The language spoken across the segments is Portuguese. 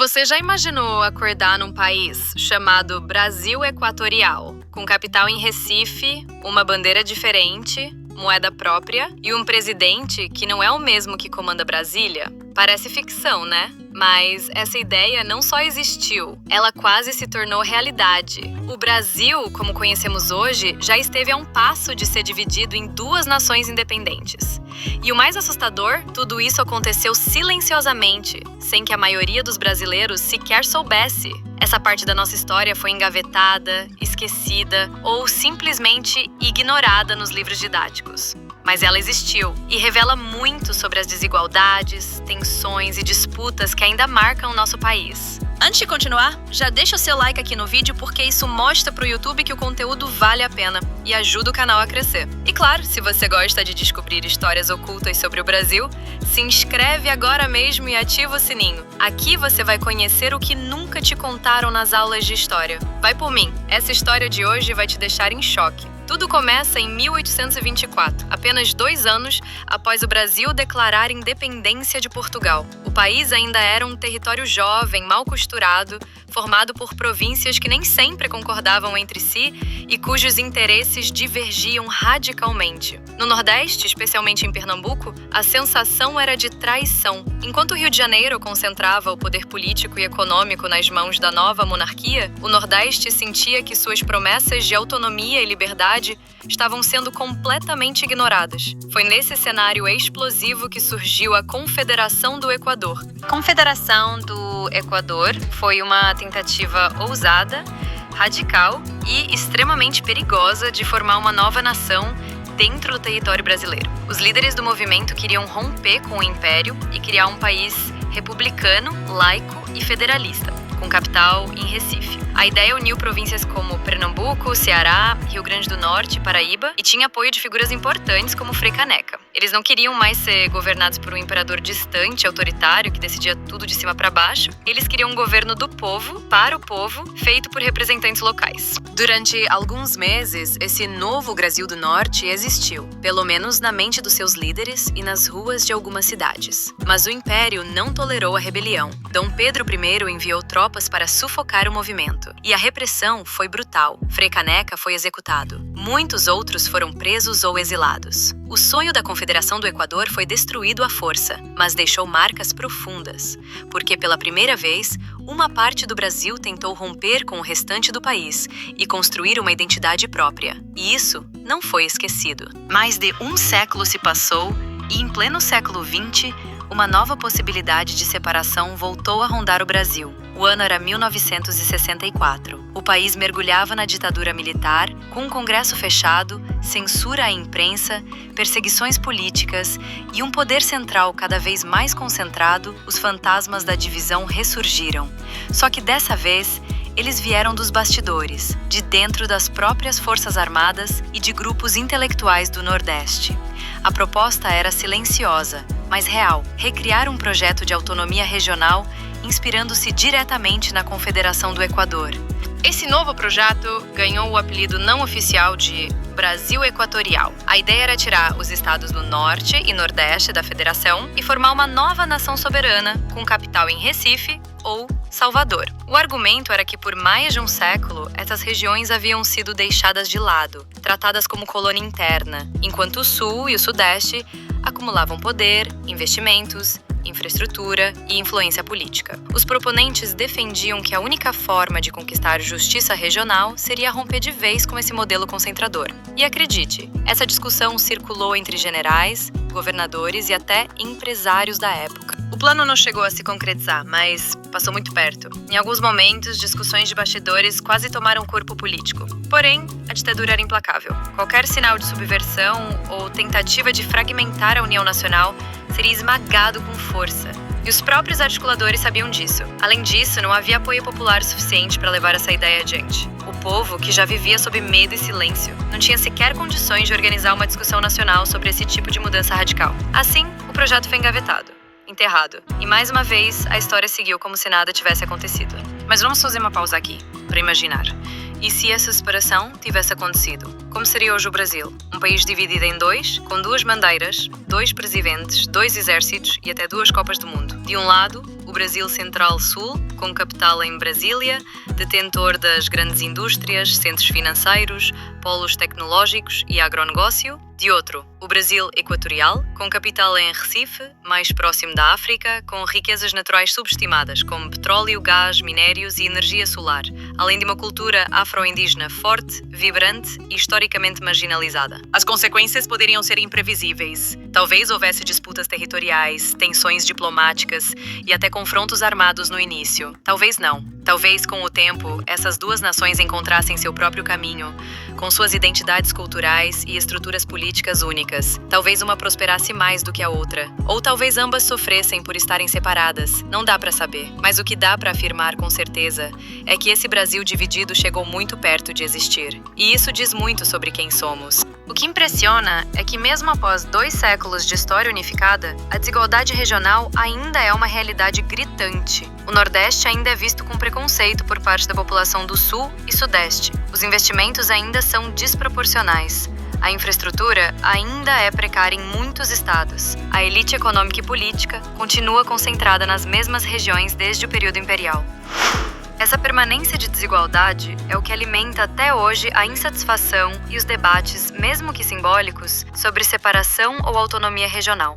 Você já imaginou acordar num país chamado Brasil Equatorial, com capital em Recife, uma bandeira diferente, moeda própria e um presidente que não é o mesmo que comanda Brasília? Parece ficção, né? Mas essa ideia não só existiu, ela quase se tornou realidade. O Brasil, como conhecemos hoje, já esteve a um passo de ser dividido em duas nações independentes. E o mais assustador, tudo isso aconteceu silenciosamente, sem que a maioria dos brasileiros sequer soubesse. Essa parte da nossa história foi engavetada, esquecida ou simplesmente ignorada nos livros didáticos. Mas ela existiu e revela muito sobre as desigualdades, tensões e disputas que ainda marcam o nosso país. Antes de continuar, já deixa o seu like aqui no vídeo porque isso mostra pro YouTube que o conteúdo vale a pena e ajuda o canal a crescer. E claro, se você gosta de descobrir histórias ocultas sobre o Brasil, se inscreve agora mesmo e ativa o sininho. Aqui você vai conhecer o que nunca te contaram nas aulas de história. Vai por mim, essa história de hoje vai te deixar em choque. Tudo começa em 1824, apenas 2 anos após o Brasil declarar independência de Portugal. O país ainda era um território jovem, mal costurado, formado por províncias que nem sempre concordavam entre si e cujos interesses divergiam radicalmente. No Nordeste, especialmente em Pernambuco, a sensação era de traição. Enquanto o Rio de Janeiro concentrava o poder político e econômico nas mãos da nova monarquia, o Nordeste sentia que suas promessas de autonomia e liberdade estavam sendo completamente ignoradas. Foi nesse cenário explosivo que surgiu a Confederação do Equador. A Confederação do Equador foi uma tentativa ousada, radical e extremamente perigosa de formar uma nova nação dentro do território brasileiro. Os líderes do movimento queriam romper com o Império e criar um país republicano, laico e federalista, com capital em Recife. A ideia uniu províncias como Pernambuco, Ceará, Rio Grande do Norte e Paraíba e tinha apoio de figuras importantes como Frei Caneca. Eles não queriam mais ser governados por um imperador distante, autoritário, que decidia tudo de cima para baixo. Eles queriam um governo do povo, para o povo, feito por representantes locais. Durante alguns meses, esse novo Brasil do Norte existiu, pelo menos na mente dos seus líderes e nas ruas de algumas cidades. Mas o Império não tolerou a rebelião. Dom Pedro I enviou tropas para sufocar o movimento. E a repressão foi brutal. Frei Caneca foi executado. Muitos outros foram presos ou exilados. O sonho da Confederação do Equador foi destruído à força, mas deixou marcas profundas, porque pela primeira vez, uma parte do Brasil tentou romper com o restante do país e construir uma identidade própria. E isso não foi esquecido. Mais de um século se passou e, em pleno século XX, uma nova possibilidade de separação voltou a rondar o Brasil. O ano era 1964. O país mergulhava na ditadura militar, com um congresso fechado, censura à imprensa, perseguições políticas e um poder central cada vez mais concentrado. Os fantasmas da divisão ressurgiram. Só que dessa vez, eles vieram dos bastidores, de dentro das próprias Forças Armadas e de grupos intelectuais do Nordeste. A proposta era silenciosa, mas real: recriar um projeto de autonomia regional inspirando-se diretamente na Confederação do Equador. Esse novo projeto ganhou o apelido não oficial de Brasil Equatorial. A ideia era tirar os estados do Norte e Nordeste da Federação e formar uma nova nação soberana, com capital em Recife ou Salvador. O argumento era que por mais de um século, essas regiões haviam sido deixadas de lado, tratadas como colônia interna, enquanto o Sul e o Sudeste acumulavam poder, investimentos, infraestrutura e influência política. Os proponentes defendiam que a única forma de conquistar justiça regional seria romper de vez com esse modelo concentrador. E acredite, essa discussão circulou entre generais, governadores e até empresários da época. O plano não chegou a se concretizar, mas passou muito perto. Em alguns momentos, discussões de bastidores quase tomaram corpo político. Porém, a ditadura era implacável. Qualquer sinal de subversão ou tentativa de fragmentar a União Nacional seria esmagado com força. E os próprios articuladores sabiam disso. Além disso, não havia apoio popular suficiente para levar essa ideia adiante. O povo, que já vivia sob medo e silêncio, não tinha sequer condições de organizar uma discussão nacional sobre esse tipo de mudança radical. Assim, o projeto foi engavetado, enterrado. E mais uma vez, a história seguiu como se nada tivesse acontecido. Mas vamos fazer uma pausa aqui, para imaginar. E se essa separação tivesse acontecido? Como seria hoje o Brasil? Um país dividido em dois, com duas bandeiras, dois presidentes, dois exércitos e até duas Copas do Mundo. De um lado, o Brasil Central-Sul, com capital em Brasília, detentor das grandes indústrias, centros financeiros, polos tecnológicos e agronegócio. De outro, o Brasil Equatorial, com capital em Recife, mais próximo da África, com riquezas naturais subestimadas, como petróleo, gás, minérios e energia solar, além de uma cultura afro-indígena forte, vibrante e historicamente marginalizada. As consequências poderiam ser imprevisíveis. Talvez houvesse disputas territoriais, tensões diplomáticas e até confrontos armados no início. Talvez não. Talvez, com o tempo, essas duas nações encontrassem seu próprio caminho, com suas identidades culturais e estruturas políticas únicas. Talvez uma prosperasse mais do que a outra. Ou talvez ambas sofressem por estarem separadas. Não dá pra saber. Mas o que dá pra afirmar com certeza é que esse Brasil dividido chegou muito perto de existir. E isso diz muito sobre quem somos. O que impressiona é que, mesmo após 2 séculos de história unificada, a desigualdade regional ainda é uma realidade gritante. O Nordeste ainda é visto com preconceito por parte da população do Sul e Sudeste. Os investimentos ainda são desproporcionais. A infraestrutura ainda é precária em muitos estados. A elite econômica e política continua concentrada nas mesmas regiões desde o período imperial. Essa permanência de desigualdade é o que alimenta até hoje a insatisfação e os debates, mesmo que simbólicos, sobre separação ou autonomia regional.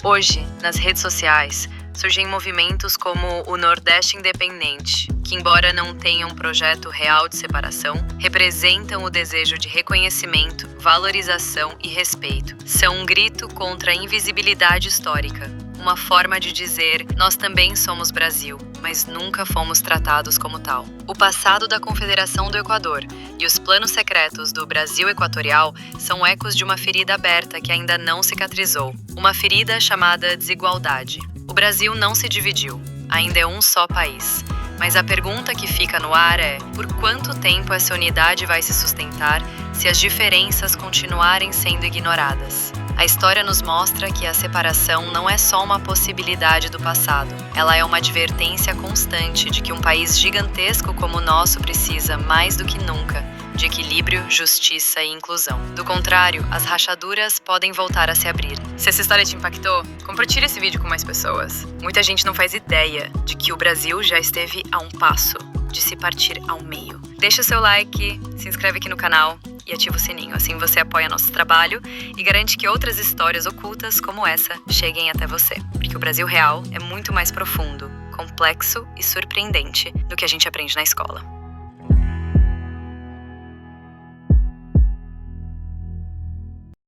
Hoje, nas redes sociais, surgem movimentos como o Nordeste Independente, que, embora não tenham um projeto real de separação, representam o desejo de reconhecimento, valorização e respeito. São um grito contra a invisibilidade histórica, uma forma de dizer: nós também somos Brasil, mas nunca fomos tratados como tal. O passado da Confederação do Equador e os planos secretos do Brasil Equatorial são ecos de uma ferida aberta que ainda não cicatrizou, uma ferida chamada desigualdade. O Brasil não se dividiu, ainda é um só país. Mas a pergunta que fica no ar é: por quanto tempo essa unidade vai se sustentar se as diferenças continuarem sendo ignoradas? A história nos mostra que a separação não é só uma possibilidade do passado. Ela é uma advertência constante de que um país gigantesco como o nosso precisa, mais do que nunca, de equilíbrio, justiça e inclusão. Do contrário, as rachaduras podem voltar a se abrir. Se essa história te impactou, compartilhe esse vídeo com mais pessoas. Muita gente não faz ideia de que o Brasil já esteve a um passo de se partir ao meio. Deixa o seu like, se inscreve aqui no canal e ativa o sininho. Assim você apoia nosso trabalho e garante que outras histórias ocultas como essa cheguem até você. Porque o Brasil real é muito mais profundo, complexo e surpreendente do que a gente aprende na escola.